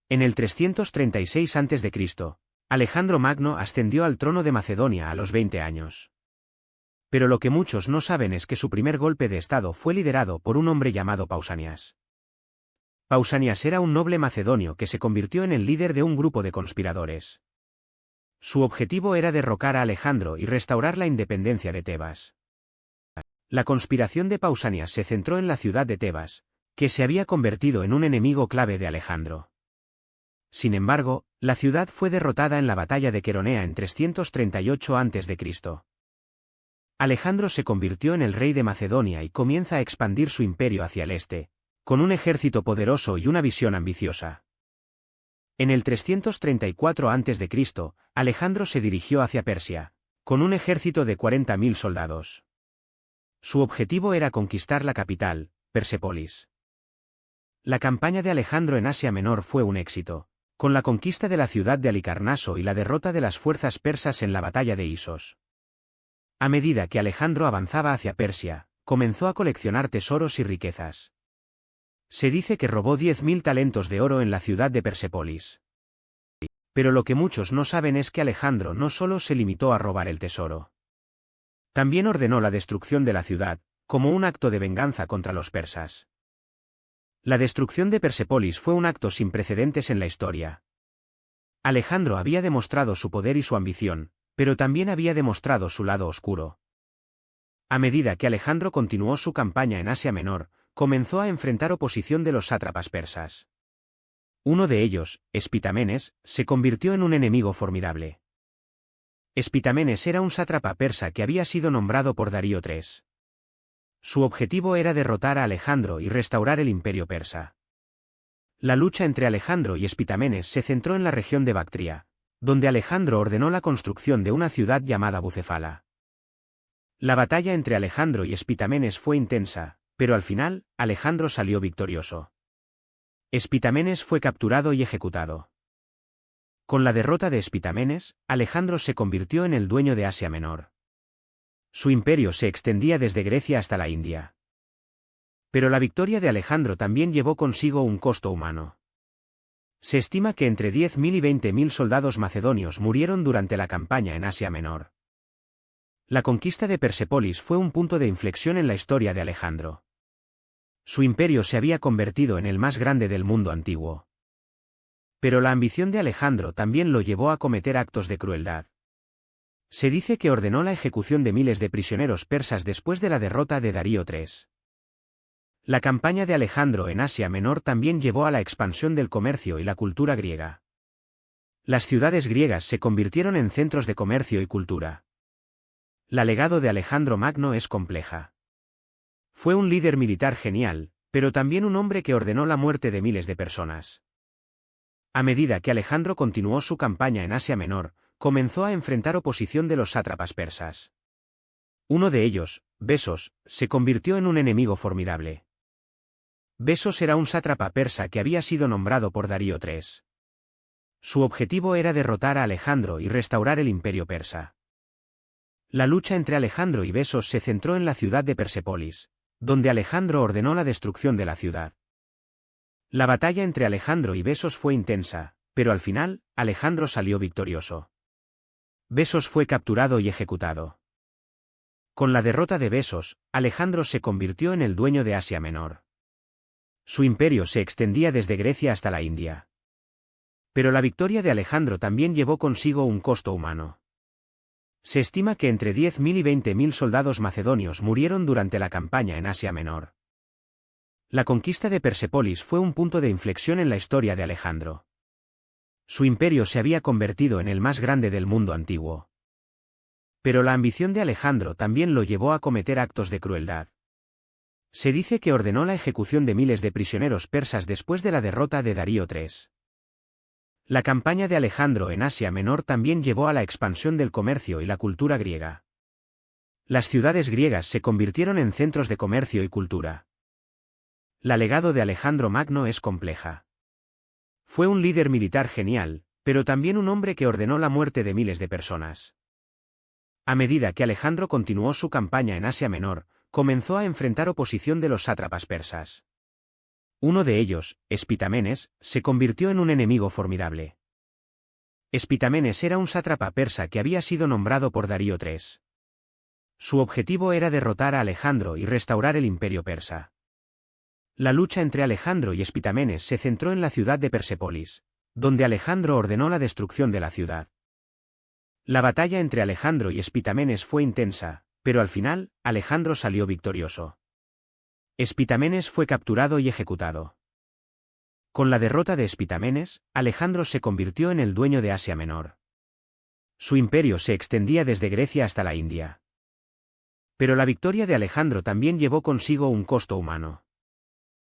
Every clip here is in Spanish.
En el 336 a.C., Alejandro Magno ascendió al trono de Macedonia a los 20 años. Pero lo que muchos no saben es que su primer golpe de estado fue liderado por un hombre llamado Pausanias. Pausanias era un noble macedonio que se convirtió en el líder de un grupo de conspiradores. Su objetivo era derrocar a Alejandro y restaurar la independencia de Tebas. La conspiración de Pausanias se centró en la ciudad de Tebas, que se había convertido en un enemigo clave de Alejandro. Sin embargo, la ciudad fue derrotada en la batalla de Queronea en 338 a.C. Alejandro se convirtió en el rey de Macedonia y comienza a expandir su imperio hacia el este, con un ejército poderoso y una visión ambiciosa. En el 334 a.C., Alejandro se dirigió hacia Persia, con un ejército de 40.000 soldados. Su objetivo era conquistar la capital, Persépolis. La campaña de Alejandro en Asia Menor fue un éxito, con la conquista de la ciudad de Halicarnaso y la derrota de las fuerzas persas en la batalla de Isos. A medida que Alejandro avanzaba hacia Persia, comenzó a coleccionar tesoros y riquezas. Se dice que robó 10.000 talentos de oro en la ciudad de Persépolis. Pero lo que muchos no saben es que Alejandro no solo se limitó a robar el tesoro. También ordenó la destrucción de la ciudad, como un acto de venganza contra los persas. La destrucción de Persépolis fue un acto sin precedentes en la historia. Alejandro había demostrado su poder y su ambición, pero también había demostrado su lado oscuro. A medida que Alejandro continuó su campaña en Asia Menor, comenzó a enfrentar oposición de los sátrapas persas. Uno de ellos, Espitamenes, se convirtió en un enemigo formidable. Espitamenes era un sátrapa persa que había sido nombrado por Darío III. Su objetivo era derrotar a Alejandro y restaurar el imperio persa. La lucha entre Alejandro y Espitamenes se centró en la región de Bactria, donde Alejandro ordenó la construcción de una ciudad llamada Bucefala. La batalla entre Alejandro y Espitamenes fue intensa, pero al final, Alejandro salió victorioso. Espitamenes fue capturado y ejecutado. Con la derrota de Espitamenes, Alejandro se convirtió en el dueño de Asia Menor. Su imperio se extendía desde Grecia hasta la India. Pero la victoria de Alejandro también llevó consigo un costo humano. Se estima que entre 10.000 y 20.000 soldados macedonios murieron durante la campaña en Asia Menor. La conquista de Persépolis fue un punto de inflexión en la historia de Alejandro. Su imperio se había convertido en el más grande del mundo antiguo. Pero la ambición de Alejandro también lo llevó a cometer actos de crueldad. Se dice que ordenó la ejecución de miles de prisioneros persas después de la derrota de Darío III. La campaña de Alejandro en Asia Menor también llevó a la expansión del comercio y la cultura griega. Las ciudades griegas se convirtieron en centros de comercio y cultura. La legado de Alejandro Magno es compleja. Fue un líder militar genial, pero también un hombre que ordenó la muerte de miles de personas. A medida que Alejandro continuó su campaña en Asia Menor, comenzó a enfrentar oposición de los sátrapas persas. Uno de ellos, Besos, se convirtió en un enemigo formidable. Besos era un sátrapa persa que había sido nombrado por Darío III. Su objetivo era derrotar a Alejandro y restaurar el imperio persa. La lucha entre Alejandro y Besos se centró en la ciudad de Persépolis, donde Alejandro ordenó la destrucción de la ciudad. La batalla entre Alejandro y Besos fue intensa, pero al final, Alejandro salió victorioso. Besos fue capturado y ejecutado. Con la derrota de Besos, Alejandro se convirtió en el dueño de Asia Menor. Su imperio se extendía desde Grecia hasta la India. Pero la victoria de Alejandro también llevó consigo un costo humano. Se estima que entre 10.000 y 20.000 soldados macedonios murieron durante la campaña en Asia Menor. La conquista de Persépolis fue un punto de inflexión en la historia de Alejandro. Su imperio se había convertido en el más grande del mundo antiguo. Pero la ambición de Alejandro también lo llevó a cometer actos de crueldad. Se dice que ordenó la ejecución de miles de prisioneros persas después de la derrota de Darío III. La campaña de Alejandro en Asia Menor también llevó a la expansión del comercio y la cultura griega. Las ciudades griegas se convirtieron en centros de comercio y cultura. La legado de Alejandro Magno es compleja. Fue un líder militar genial, pero también un hombre que ordenó la muerte de miles de personas. A medida que Alejandro continuó su campaña en Asia Menor, comenzó a enfrentar oposición de los sátrapas persas. Uno de ellos, Espitamenes, se convirtió en un enemigo formidable. Espitamenes era un sátrapa persa que había sido nombrado por Darío III. Su objetivo era derrotar a Alejandro y restaurar el imperio persa. La lucha entre Alejandro y Espitamenes se centró en la ciudad de Persépolis, donde Alejandro ordenó la destrucción de la ciudad. La batalla entre Alejandro y Espitamenes fue intensa, pero al final, Alejandro salió victorioso. Espitamenes fue capturado y ejecutado. Con la derrota de Espitamenes, Alejandro se convirtió en el dueño de Asia Menor. Su imperio se extendía desde Grecia hasta la India. Pero la victoria de Alejandro también llevó consigo un costo humano.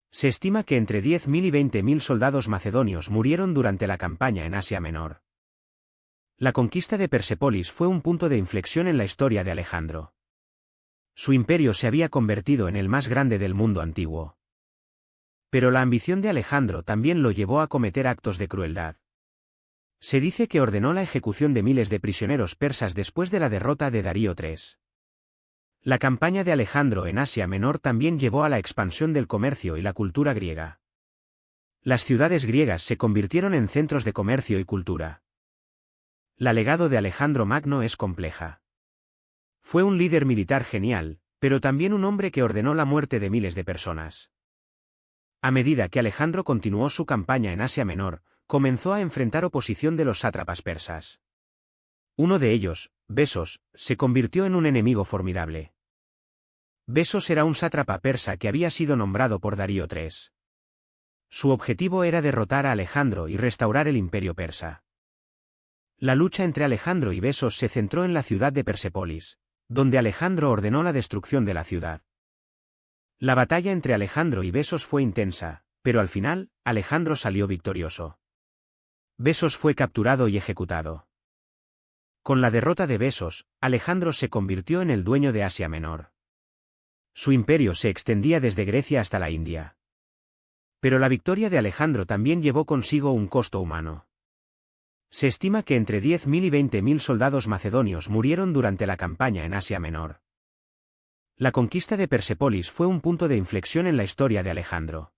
Se estima que entre 10.000 y 20.000 soldados macedonios murieron durante la campaña en Asia Menor. La conquista de Persépolis fue un punto de inflexión en la historia de Alejandro. Su imperio se había convertido en el más grande del mundo antiguo. Pero la ambición de Alejandro también lo llevó a cometer actos de crueldad. Se dice que ordenó la ejecución de miles de prisioneros persas después de la derrota de Darío III. La campaña de Alejandro en Asia Menor también llevó a la expansión del comercio y la cultura griega. Las ciudades griegas se convirtieron en centros de comercio y cultura. La legado de Alejandro Magno es compleja. Fue un líder militar genial, pero también un hombre que ordenó la muerte de miles de personas. A medida que Alejandro continuó su campaña en Asia Menor, comenzó a enfrentar oposición de los sátrapas persas. Uno de ellos, Besos, se convirtió en un enemigo formidable. Besos era un sátrapa persa que había sido nombrado por Darío III. Su objetivo era derrotar a Alejandro y restaurar el imperio persa. La lucha entre Alejandro y Besos se centró en la ciudad de Persépolis, donde Alejandro ordenó la destrucción de la ciudad. La batalla entre Alejandro y Besos fue intensa, pero al final, Alejandro salió victorioso. Besos fue capturado y ejecutado. Con la derrota de Besos, Alejandro se convirtió en el dueño de Asia Menor. Su imperio se extendía desde Grecia hasta la India. Pero la victoria de Alejandro también llevó consigo un costo humano. Se estima que entre 10.000 y 20.000 soldados macedonios murieron durante la campaña en Asia Menor. La conquista de Persépolis fue un punto de inflexión en la historia de Alejandro.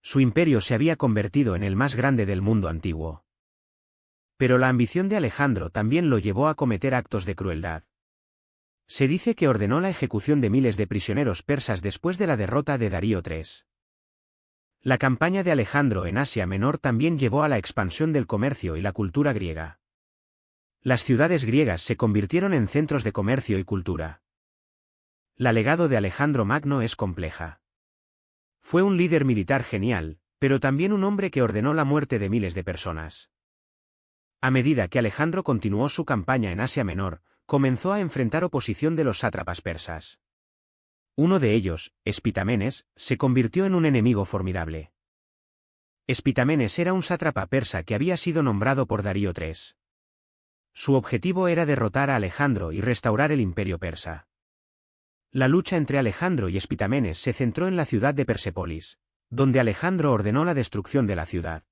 Su imperio se había convertido en el más grande del mundo antiguo. Pero la ambición de Alejandro también lo llevó a cometer actos de crueldad. Se dice que ordenó la ejecución de miles de prisioneros persas después de la derrota de Darío III. La campaña de Alejandro en Asia Menor también llevó a la expansión del comercio y la cultura griega. Las ciudades griegas se convirtieron en centros de comercio y cultura. La legado de Alejandro Magno es compleja. Fue un líder militar genial, pero también un hombre que ordenó la muerte de miles de personas. A medida que Alejandro continuó su campaña en Asia Menor, comenzó a enfrentar oposición de los sátrapas persas. Uno de ellos, Espitamenes, se convirtió en un enemigo formidable. Espitamenes era un sátrapa persa que había sido nombrado por Darío III. Su objetivo era derrotar a Alejandro y restaurar el imperio persa. La lucha entre Alejandro y Espitamenes se centró en la ciudad de Persépolis, donde Alejandro ordenó la destrucción de la ciudad.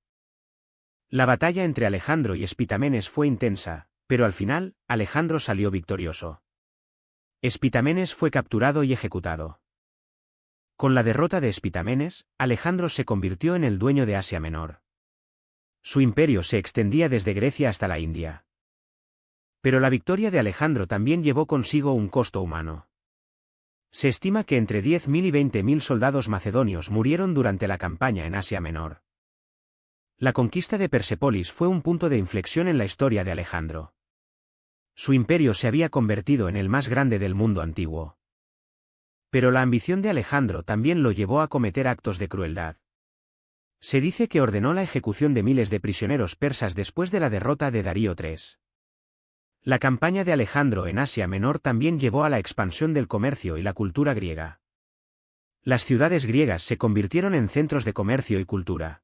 La batalla entre Alejandro y Espitamenes fue intensa, pero al final, Alejandro salió victorioso. Espitamenes fue capturado y ejecutado. Con la derrota de Espitamenes, Alejandro se convirtió en el dueño de Asia Menor. Su imperio se extendía desde Grecia hasta la India. Pero la victoria de Alejandro también llevó consigo un costo humano. Se estima que entre 10.000 y 20.000 soldados macedonios murieron durante la campaña en Asia Menor. La conquista de Persépolis fue un punto de inflexión en la historia de Alejandro. Su imperio se había convertido en el más grande del mundo antiguo. Pero la ambición de Alejandro también lo llevó a cometer actos de crueldad. Se dice que ordenó la ejecución de miles de prisioneros persas después de la derrota de Darío III. La campaña de Alejandro en Asia Menor también llevó a la expansión del comercio y la cultura griega. Las ciudades griegas se convirtieron en centros de comercio y cultura.